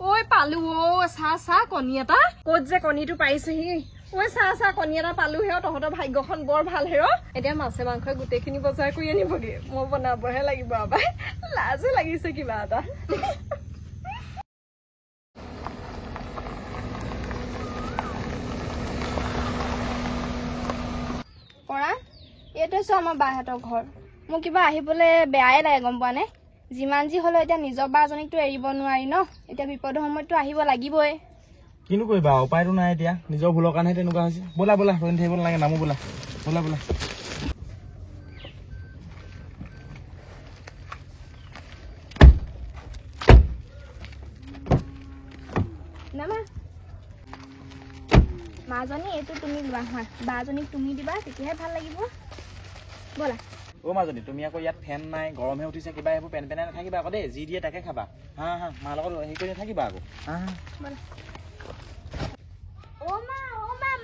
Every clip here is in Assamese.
ঐ পালো চা কণী এটা ক'ত যে কণীটো পাইছেহি ঐ চা কণী এটা পালো হে তহঁতৰ ভাগ্যখন বৰ ভাল হে এতিয়া মাছে মাংসই গোটেইখিনি বজাৰ কৰি আনিবগে মই বনাবহে লাগিব আবাই লাজে লাগিছে কিবা এটা কৰা এইটো চোৱা আমাৰ বাহঁতৰ ঘৰ মোক কিবা আহিবলৈ বেয়াই লাগে গম পোৱা নে যিমান যি হলেও এতিয়া নিজৰ বাজনীকতো এৰিব নোৱাৰি ন এতিয়া বিপদৰ সময়ততো আহিব লাগিবই কিনো কৰিবা উপায়তো নাই এতিয়া নিজৰ ভুলৰ কাৰণেহে তেনেকুৱা হৈছে ব'লা ব'লা ৰৈ থাকিব নালাগে নামো ব'লা ব'লা ব'লা নামা মাজনী এইটো তুমি লোৱা হয় বাজনীক তুমি দিবা তেতিয়াহে ভাল লাগিব ব'লা মাজনী তুমি আকৌ ইয়াত ফেন নাই গৰমহে উঠিছে কিবা এইবোৰ পেন পেনাই নাথাকিবা আকৌ দেই যি দিয়ে তাকে খাবা হা মাৰ লগত হেৰি কৰি নাথাকিবা আকৌ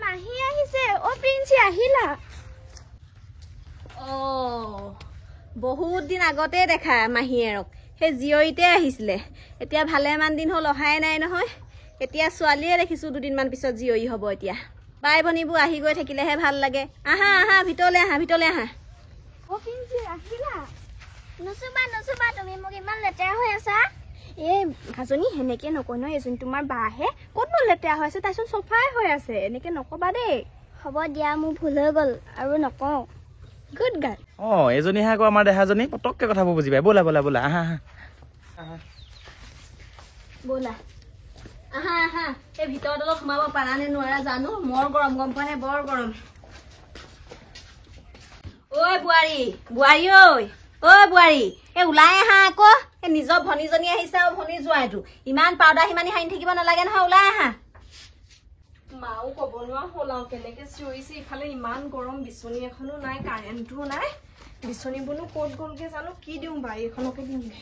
মাহী আহিছে প্ৰিন্সি আহিলা বহুত দিন আগতে দেখা মাহীয়েৰক সেই জীয়ৰীতে আহিছিলে এতিয়া ভালেমান দিন হ'ল অহাই নাই নহয় এতিয়া ছোৱালীয়ে দেখিছো দুদিনমান পিছত জীয়ৰী হ'ব এতিয়া বাই ভনীবোৰ আহি গৈ থাকিলেহে ভাল লাগে আহা ভিতৰলৈ আহা প্ৰিন্সি আহিলা নুচুবা তুমি মোক ইমান লেতেৰা হৈ আছা ভাজনী সেনেকে নকয় ন এজনী তোমাৰ বাহে ক'তনো লেতেৰা হৈ আছে তাইচোন চফাই হৈ আছে এনেকে নকবা দেই হ'ব দিয়া মোৰ ভুল হৈ গ'ল আৰু নকওঁ গুড গাৰ্ল এজনীহে আকৌ আমাৰ দেহাজনী পটককে কথাবোৰ বুজি পায় ব'লা ব'লা ব'লা আহা ব'লা আহা এই ভিতৰত অলপ সোমাব পাৰা নে নোৱাৰা জানো মোৰ গৰম গম পোৱা নে বৰ গৰম বোৱাৰী এই ওলাই আহা আকৌ এই নিজৰ ভনীজনী আহিছে আৰু ভনী যোৱাইটো ইমান পাউডাৰ সিমানি হানি থাকিব নালাগে নহয় ওলাই আহা মাও ক'ব নোৱাৰা হ'ল আৰু কেনেকে চিঞৰিছে ইফালে ইমান গৰম বিচনী এখনো নাই কাৰেণ্টো নাই বিচনীবোৰনো ক'ত গ'লগে জানো কি দিওঁ বাৰী এখনকে দিওঁগে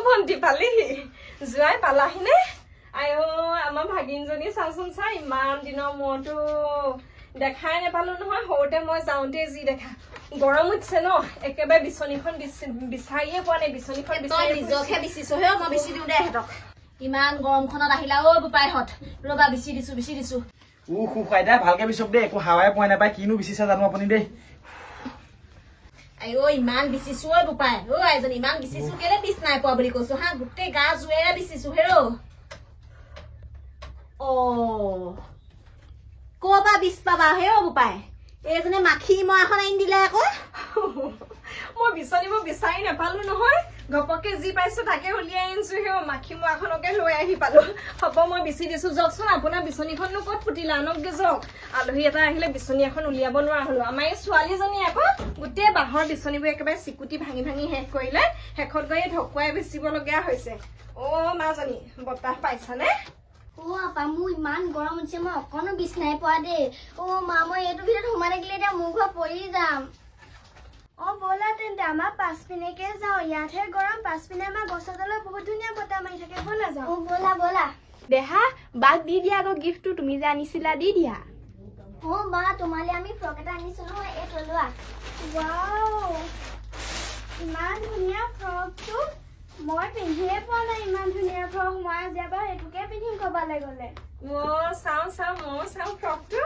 ভণ্টি পালেহি যোৱাই পালাহিনে আইঅ আমাৰ ভাগিনজনী চাচোন চা ইমান দিনৰ মূৰতো দেখাই নাপালো নহয় সৰুতে মই যাওঁতে যি দেখা গৰম উঠিছে ন একেবাৰে বিচনীখন বিচাৰিয়ে পোৱা নাই বিচনীখন নিজকহে বিচিছো হে মই বিচি দিওঁ দে সিহঁতক ইমান গৰমখনত আহিলা বোপাইহঁত ৰবা বিচি দিছো খুৱাইদা ভালকে বিচক দেই একো হাৱাই পোৱা নাপায় কিনো বিচিছা জানো আপুনি দেই আইঅ ইমান বিচিছো বোপাই আইজনী ইমান বিচিছো কেলে বিচ নাই পোৱা বুলি কৈছো হা গোটেই গা জুৱেৰে বিচিছো হেৰ ক'বা বিচ পাবা হে বোপাই এইজনে মাখি মই এখন আনি দিলে আকৌ মই বিচনীবোৰ বিচাৰি নাপালো নহয় ঘপকে যি পাইছো তাকে উলিয়াই আনিছো হে মাখি মই এখনকে লৈ আহি পালো হ'ব মই বিচি দিছো যাওকচোন আপোনাৰ বিচনীখননো ক'ত ফুটিলে আনকগে যাওক আলহী এটা আহিলে বিচনী এখন উলিয়াব নোৱাৰা হলো আমাৰ এই ছোৱালীজনী আকৌ গোটেই বাঁহৰ বিচনীবোৰ একেবাৰে চিকুটি ভাঙি শেষ কৰিলে শেষত গৈ ঢকুৱাই বেচিবলগীয়া হৈছে মাজনী বতাহ পাইছানে আপা মোৰ ইমান গৰম উঠিছে মই অকণো বিচ নাই পোৱা দেই মা মই এইটো ভিতৰত সোমাই থাকিলে এতিয়া মোৰ ঘৰ পৰি যাম ব'লা তেন্তে আমাৰ পাছপিনেকে যাওঁ ইয়াতহে গৰম পাছপিনে আমাৰ গছৰ তলত বহুত ধুনীয়া বতাহ মাৰি থাকে ব'লা যাওঁ ব'লা দেহা বাক দি দিয়া আকৌ গিফ্টটো তুমি যে আনিছিলা দি দিয়া বা তোমালে আমি ফ্ৰক এটা আনিছো নহয় এই তলোৱা ৱাও ইমান ধুনীয়া ফ্ৰকটো মই পিন্ধিয়ে পোৱা নাই ইমান ধুনীয়া ফ্ৰক মই আজি এবাৰ এইটোকে পিন্ধিম ক'বালৈ গ'লে চাওঁ মই চাওঁ ফ্ৰকটো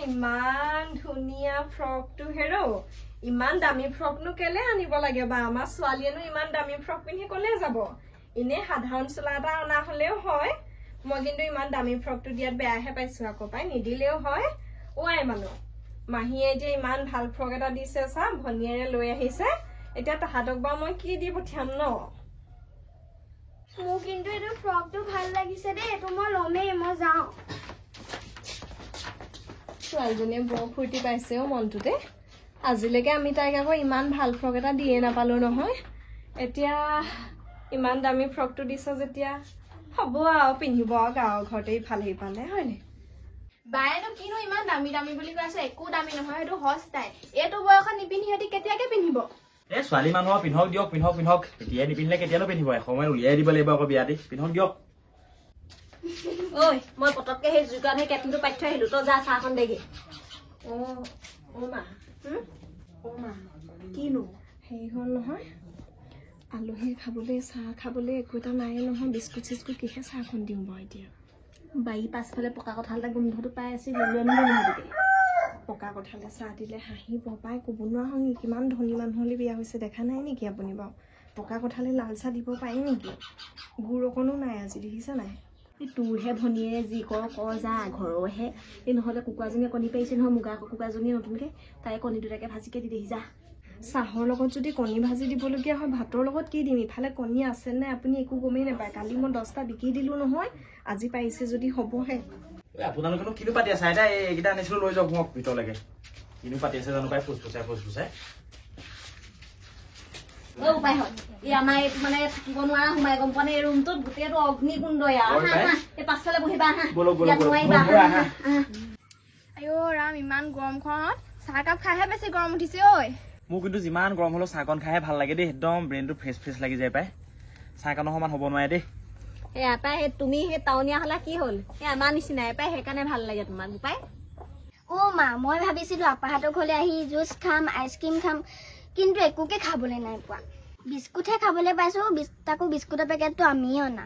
ইমান ধুনীয়া ফ্ৰকটো হেৰ ইমান দামী ফ্ৰকনো কেলে আনিব লাগে বা আমাৰ ছোৱালীয়েনো ইমান দামী ফ্ৰক পিন্ধি ক'লে যাব এনে সাধাৰণ চোলা এটা অনা হলেও হয় মই কিন্তু ইমান দামী ফ্ৰকটো দিয়াত বেয়াহে পাইছো আকৌ পাই নিদিলেও হয় আই মানুহ মাহীয়ে এতিয়া ইমান ভাল ফ্ৰক এটা দিছে চা ভনীয়েৰে লৈ আহিছে এতিয়া তাহাঁতক বা মই কি দি পঠিয়াম ন মোৰ কিন্তু এইটো ফ্ৰকটো ভাল লাগিছে দেই এইটো মই ল'মেই মই যাওঁ ছোৱালীজনীয়ে বৰ ফূৰ্তি পাইছে মনটোতে আজিলৈকে আমি তাইক আকৌ ইমান ভাল ফ্ৰক এটা দিয়ে নাপালো নহয় এতিয়া ইমান দামী ফ্ৰকটো দিছে যেতিয়া হ'ব আৰু পিন্ধিব আৰু গাঁৱৰ ঘৰতে ইফালে সিফালে হয়নে বায়েনো কিনো ইমান দামী বুলি কৈ আছে একো দামী নহয় সেইটো সস্তাই এইটো বয়সত নিপিন্ধি সিহঁতি কেতিয়াকে পিন্ধিব ছোৱালী মানুহৰ পিন্ধক দিয়ক পিন্ধক এতিয়াই নিপিন্ধিলে কেতিয়ানো পিন্ধিব এসময়ত উলিয়াই দিব লাগিব আকৌ বিয়াতে পিন্ধক দিয়ক মই পটককে সেই জুইকাত সেই কেটলিটো পাতি থৈ আহিলো তই যা চাহখন দেগে মা কিনো হেৰি হ'ল নহয় আলহী খাবলৈ চাহ খাবলৈ একো এটা নাই নহয় বিস্কুট চিস্কুট কিহে চাহখন দিওঁ বাৰু এতিয়া বাৰী পাছফালে পকা কঁঠাল এটা গোন্ধটো পাই আছে লৈ আনিব পকা কঁঠালে চাহ দিলে হাঁহি পপাই ক'ব নোৱাৰা হয় নেকি কিমান ধনী মানুহলৈ বিয়া হৈছে দেখা নাই নেকি আপুনি বাৰু পকা কঁঠালে লাল চাহ দিব পাৰি নেকি গুড় অকণো নাই আজি দেখিছা নাই তোৰহে ভনীয়ে যি কৰ যা ঘৰৰহে এই নহ'লে কুকুৰাজনীয়ে কণী পাৰিছে নহয় মুগা কুকুৰাজনীয়ে নতুনকৈ তাই কণী দুটাকে ভাজিকে দি দেহি যা চাহৰ লগত যদি কণী ভাজি দিবলগীয়া হয় ভাতৰ লগত কি দিম ইফালে কণী আছে নে আপুনি একো গমেই নাপায় কালি মই 10টা বিকি দিলোঁ নহয় আজি পাৰিছে যদি হ'বহে আপোনালোকেনো কিনো পাতি আছে আইতা এইকেইটা আনিছিলো লৈ যাওক মোক ভিতৰলৈকে কিনো পাতি আছে জানো পাই ফুচফুচাই উপায় হয় এই আমাৰ এইটো মানে থাকিব নোৱাৰা সোমাই গম পোৱা নে এই ৰুমটোত গোটেইটো অগ্নিকুণ্ডই এই পাছফালে বহিবা আইঅ ৰাম ইমান গৰমখনত চাহকাপ খাইহে বেছি গৰম উঠিছে ঐ মোৰ কিন্তু যিমান গৰম হ'লেও চাহকণ খাইহে ভাল লাগে দেই একদম ব্ৰেইনটো ফ্ৰেছ লাগি যায় পাই চাহকণৰ সমান হ'ব নোৱাৰে দেই পাই সেই তুমি সেই টাউনীয়া হলা কি হ'ল এই আমাৰ নিচিনাই পাই সেইকাৰণে ভাল লাগে তোমাক পাই মা মই ভাবিছিলো আপাহঁতৰ ঘৰলৈ আহি জুচ খাম আইচক্ৰীম খাম কিন্তু একোকে খাবলৈ নাই পোৱা বিস্কুটহে খাবলৈ পাইছো তাকো বিস্কুটৰ পেকেটটো আমিয়ে অনা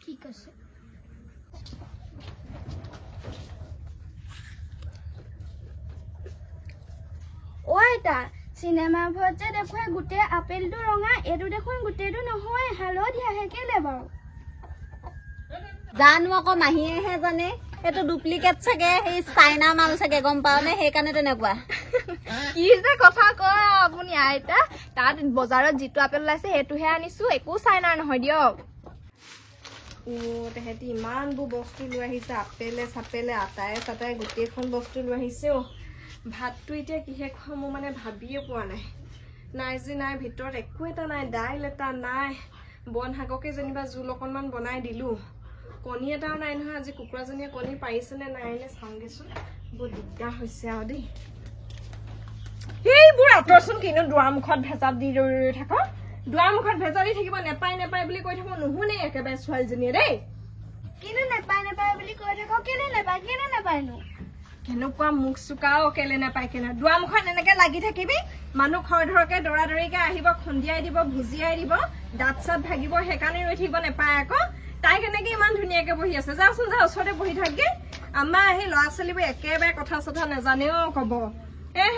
ঠিক আছে আইতা চিনেমাবোৰত যে দেখুৱাই গোটেই আপেলটো ৰঙা এইটো দেখোন গোটেইটো নহয় হালধীয়াহে কেলে বাৰু জানো আকৌ মাহীয়েহে জানে এইটো ডুপ্লিকেট চাগে সেই চাইনা মাল চাগে গম পাও নে সেইকাৰণে তেনেকুৱা কি যে কথা কয় আপুনি আইতা তাত বজাৰত যিটো আপেল ওলাইছে সেইটোহে আনিছো একো চাইনাৰ নহয় দিয়ক তেহেঁতি ইমানবোৰ বস্তু লৈ আহিছে আপেলে চাপেলে আটাই চাটাই গোটেইখন বস্তু লৈ আহিছে ভাতটো এতিয়া কিহে খোৱা মই মানে ভাবিয়ে পোৱা নাই যি নাই ভিতৰত একো এটা নাই দাইল এটা নাই বন শাককে যেনিবা জোল অকণমান বনাই দিলোঁ কণী এটাও নাই নহয় আজি কুকুৰাজনীয়ে কণী পাৰিছেনে নাই নে চাওঁগেচোন বৰ দিগদাৰ হৈছে আৰু দেই সেইবোৰ আঁতৰচোন কিনো দুৱাৰমুখত ভেজাপ দি ৰৈ থাক দুৱাৰমুখত ভেজাপ দি থাকিব নেপায় বুলি কৈ থাকো নুশুনে একেবাৰে ছোৱালীজনীয়ে দেই কেনে নেপায় বুলি কৈ থাক কেনে নেপায়নো কেনেকুৱা মুখ চোকাও কেলে নাপায় কেনে দুৱাৰমুখত এনেকে লাগি থাকিবি মানুহ খৰধৰকে দৌৰা দৌৰিকে আহিব খুন্দিয়াই দিব ভুজিয়াই দিব দাঁত চাত ভাগিব সেইকাৰণে ৰৈ থাকিব নেপায় আকৌ তাই কেনেকে ইমান ধুনীয়াকে বহি আছে যাওচোন যা ওচৰতে বহি থাকগে আমাৰ সেই ল'ৰা ছোৱালীবোৰ একেবাৰে কথা চথা নাজানেও কব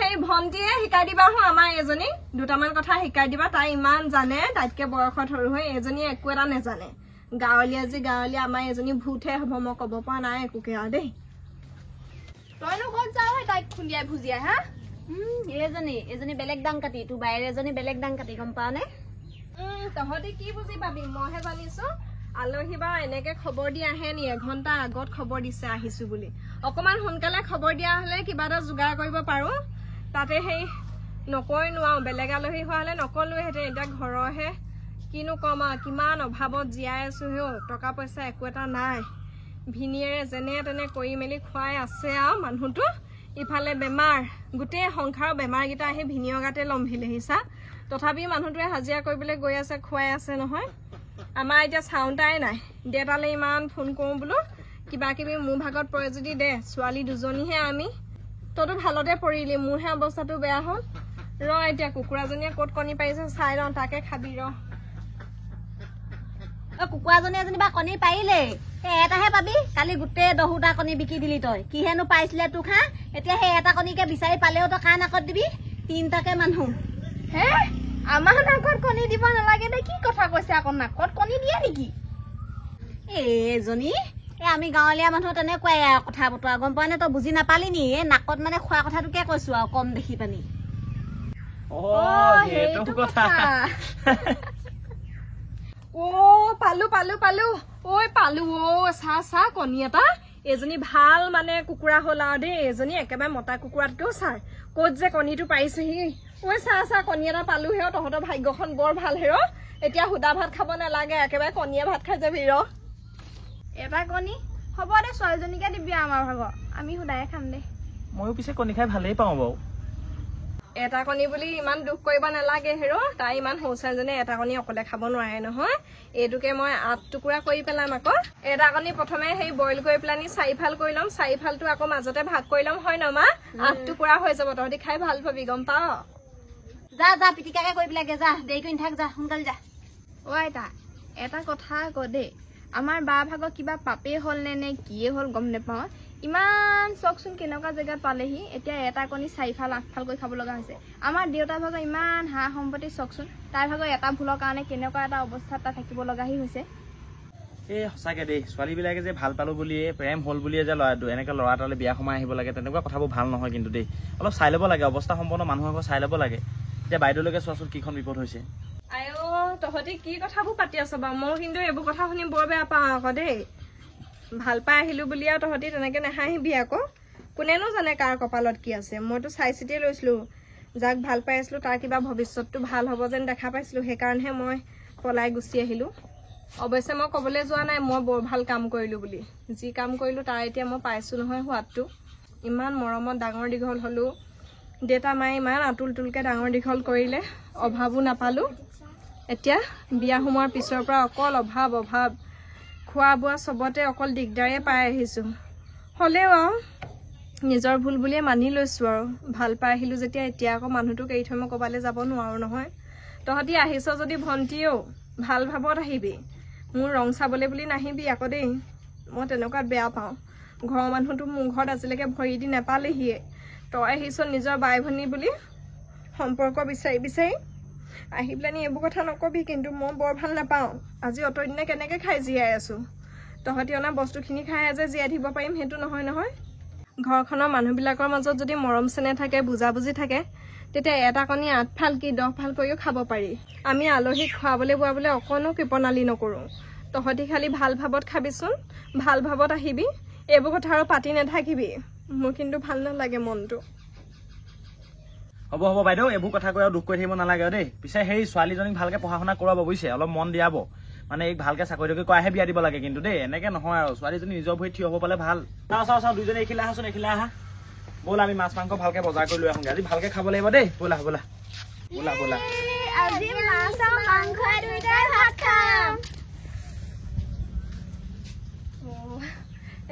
সেই ভণ্টিয়ে শিকাই দিবা আমাৰ এজনী দুটামান কথা শিকাই দিবা তাই ইমান জানে তাইতকে বয়সত সৰু হৈ এজনীয়ে একো এটা নাজানে গাঁৱলীয়া আমাৰ এজনী ভূতহে হ'ব মই কব পৰা নাই একোকে আৰু দেই তইনো ক'ত যাও তাইক খুন্দিয়াই ভুজিয়াই হা এজনী বেলেগ দাং কাটি তোৰ বাইৰে এজনী বেলেগ দাং কাটি গম পাও নে তহঁতি কি বুজি পাবি মইহে জানিছো আলহী বাৰু এনেকে খবৰ দি আহে নি এঘণ্টা আগত খবৰ দিছে আহিছো বুলি অকমান সোনকালে খবৰ দিয়া হলে কিবা এটা যোগাৰ কৰিব পাৰো তাতে সেই নকৈ নোৱাৰো বেলেগ আলহী হোৱা হলে নকলোহেঁতেন এতিয়া ঘৰৰহে কিনো কম আৰু কিমান অভাৱত জীয়াই আছো টকা পইচা একো এটা নাই ভিনিয়েৰে যেনে তেনে কৰি মেলি খুৱাই আছে আৰু মানুহটো ইফালে বেমাৰ গোটেই সংসাৰৰ বেমাৰকেইটা আহি ভিনিয়ৰ গাতে লম্ভিলেহি চা তথাপি মানুহটোৱে হাজিৰা কৰিবলৈ গৈ আছে খুৱাই আছে নহয় আমাৰ এতিয়া চাউণ্টাই নাই দেউতালৈ ইমান ফোন কৰোঁ বোলো কিবা কিবি মোৰ ভাগত পৰে যদি দে ছোৱালী দুজনীহে আমি তইতো ভালতে পৰিলি মোৰহে অৱস্থাটো বেয়া হ'ল এতিয়া কুকুৰাজনীয়ে ক'ত কণী পাৰিছে চাই লওঁ তাকে খাবি কুকুৰাজনী এজনী কণী পাৰিলে এটাহে পাবি কালি গোটেই 10টা কণী বিকি দিলি তই কিহেনো পাইছিলে তোক হা এতিয়া সেই এটা কণীকে বিচাৰি পালেও তই কাৰ নাকত দিবি 3টাকে মানুহ হে আমাৰ নাকত কণী দিব নালাগে দে কি কথা কৈছে আকৌ নাকত কণী দিয়ে নেকি এজনী আমি গাঁৱলীয়া মানুহ তেনেকুৱাই কথা বতৰা গম পোৱা নে তই বুজি নাপালি নি নাকত মানে খোৱা কথাটোকে কৈছো আৰু কম দেখি পানি সেইটো কথা পালো চা কণী এটা এজনী ভাল মানে কুকুৰা হ'ল আৰু দেই এজনী একেবাৰে মতা কুকুৰাতকেও চাই ক'ত যে কণীটো পাৰিছেহি চা কণী এটা পালো তহঁতৰ ভাগ্যখন বৰ ভাল এতিয়া সুদা ভাত খাব নালাগে একেবাৰে কণীয়ে ভাত খাই যাবি এটা কণী হ'ব দে ছোৱালীজনীকে দিবি আমাৰ ভাগৰ আমি সুদায়ে খাম দে ময়ো পিছে কণী খাই ভালেই পাওঁ বাৰু এটা কণী বুলি ইমান দুখ কৰিব নালাগে হেৰো তাই ইমান সৌচাৰজনে এটা কণী অকলে খাব নোৱাৰে নহয় এইটোকে মই 8 টুকুৰা কৰি পেলাম আকৌ এটা কণী প্ৰথমে সেই বইল কৰি পেলানি 4 ফাল কৰি লম 4 ফালটো আকৌ মাজতে ভাগ কৰি লম হয় ন মা 8 টুকুৰা হৈ যাব তহঁতি খাই ভাল পাবি গম পাও যা যা পিটিকাকে কৰি পেলাগে যা দেৰি কৰি নাথাক যা সোনকালে যা অ আইতা এটা কথা আকৌ দেই আমাৰ বা ভাগৰ কিবা পাপেই হ'ল নে কিয়ে হ'ল গম নাপাওঁ ইমান চকচোন কেনেকুৱা জেগাত পালেহি এতিয়া এটা কণী 4 ফাল 8 ফাল কৰি খাব লগা হৈছে আমাৰ দেউতা ভাগৰ ইমান হা সম্পত্তি চকচোন তাই ভাগৰ এটা ভুলৰ কাৰণে কেনেকুৱা এটা অৱস্থাত তাই থাকিব লগাহি হৈছে এই সঁচাকে দেই ছোৱালীবিলাকে যে ভাল পালো বুলিয়ে প্ৰেম হ'ল বুলিয়ে যে এনেকৈ ল'ৰা এটালৈ বিয়া সোমাই আহিব লাগে তেনেকুৱা কথাবোৰ ভাল নহয় কিন্তু দেই অলপ চাই ল'ব লাগে অৱস্থা সম্পন্ন মানুহক চাই ল'ব লাগে এতিয়া বাইদেউলৈকে চোৱাচোন কিখন বিপদ হৈছে আয়ো তহঁতি কি কথাবোৰ পাতি আছ বা মই কিন্তু এইবোৰ কথা শুনি বৰ বেয়া পাওঁ আকৌ দেই ভাল পাই আহিলো বুলি আৰু তহঁতি তেনেকে নাহাঁহিবি আকৌ কোনেনো জানে কাৰ কপালত কি আছে মইতো চাই চিতিয়ে লৈছিলো যাক ভাল পাই আছিলো তাৰ কিবা ভৱিষ্যতটো ভাল হ'ব যেন দেখা পাইছিলো সেইকাৰণেহে মই পলাই গুচি আহিলো অৱশ্যে মই ক'বলৈ যোৱা নাই মই বৰ ভাল কাম কৰিলো বুলি যি কাম কৰিলো তাৰ এতিয়া মই পাইছো নহয় সোৱাদটো ইমান মৰমত ডাঙৰ দীঘল হলো দেউতা মায়ে ইমান আতুল তুলকে ডাঙৰ দীঘল কৰিলে অভাৱো নাপালো এতিয়া বিয়া সোমোৱাৰ পিছৰ পৰা অকল অভাৱ খোৱা বোৱা চবতে অকল দিগদাৰে পাই আহিছো হ'লেও আৰু নিজৰ ভুল বুলিয়ে মানি লৈছো আৰু ভাল পাই আহিলো যেতিয়া এতিয়া আকৌ মানুহটোক এৰি থৈ মই ক'বালৈ যাব নোৱাৰো নহয় তহঁতি আহিছ যদি ভণ্টিও ভাল ভাৱত আহিবি মোৰ ৰং চাবলৈ বুলি নাহিবি আকৌ দেই মই তেনেকুৱাত বেয়া পাওঁ ঘৰৰ মানুহটো মোৰ ঘৰত আজিলৈকে ভৰি দি নেপালেহিয়ে তই আহিছ নিজৰ বাই ভনী বুলি সম্পৰ্ক বিচাৰি আহি পেলানি এইবোৰ কথা নকবি কিন্তু মই বৰ ভাল নাপাওঁ আজি অতদিনে কেনেকৈ খাই জীয়াই আছো তহঁতি অনা বস্তুখিনি খাই যে জীয়াই থাকিব পাৰিম সেইটো নহয় ঘৰখনৰ মানুহবিলাকৰ মাজত যদি মৰম চেনেহ থাকে বুজাবুজি থাকে তেতিয়া এটা কণী 8 ফাল কি 10 ফাল কৰিও খাব পাৰি আমি আলহীক খুৱাবলৈ বোৱাবলৈ অকণো কৃপণালি নকৰোঁ তহঁতি খালি ভাল ভাৱত খাবিচোন ভাল ভাৱত আহিবি এইবোৰ কথা আৰু পাতি নাথাকিবি মোৰ কিন্তু ভাল নালাগে মনটো হ'ব বাইদেউ এইবোৰ কথা কৈ আৰু দুখ কৰি থাকিব নালাগে দেই পিছে সেই ছোৱালীজনীক ভালকে পঢ়া শুনা কৰাব বুজিছে অলপ মন দিয়াব মানে এই ভালকে চাকৰি তাকৰি কৰাহে বিয়া দিব লাগে কিন্তু দেই এনেকে নহয় আৰু ছোৱালীজনী নিজৰ ভৰিত থিয় হ'ব পালে ভাল চাওঁ দুইজনে এইখিলা আহাচোন এইখিলা আহা ব'লা আমি মাছ মাংস ভালকে বজাৰ কৰি লৈ আহোঁগে আজি ভালকে খাব লাগিব দেই ব'লা আজি মাছ আৰু মাংস দুইটাই ভাত খাম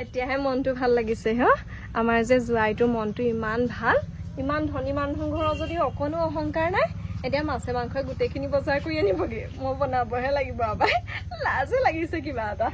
এতিয়াহে মনটো ভাল লাগিছে আমাৰ যে জোৱাইটোৰ মনটো ইমান ভাল ইমান ধনী মানুহৰ ঘৰৰ যদি অকণো অহংকাৰ নাই এতিয়া মাছে মাংসই গোটেইখিনি বজাৰ কৰি আনিবগে মই বনাবহে লাগিব আবাই লাজে লাগিছে কিবা এটা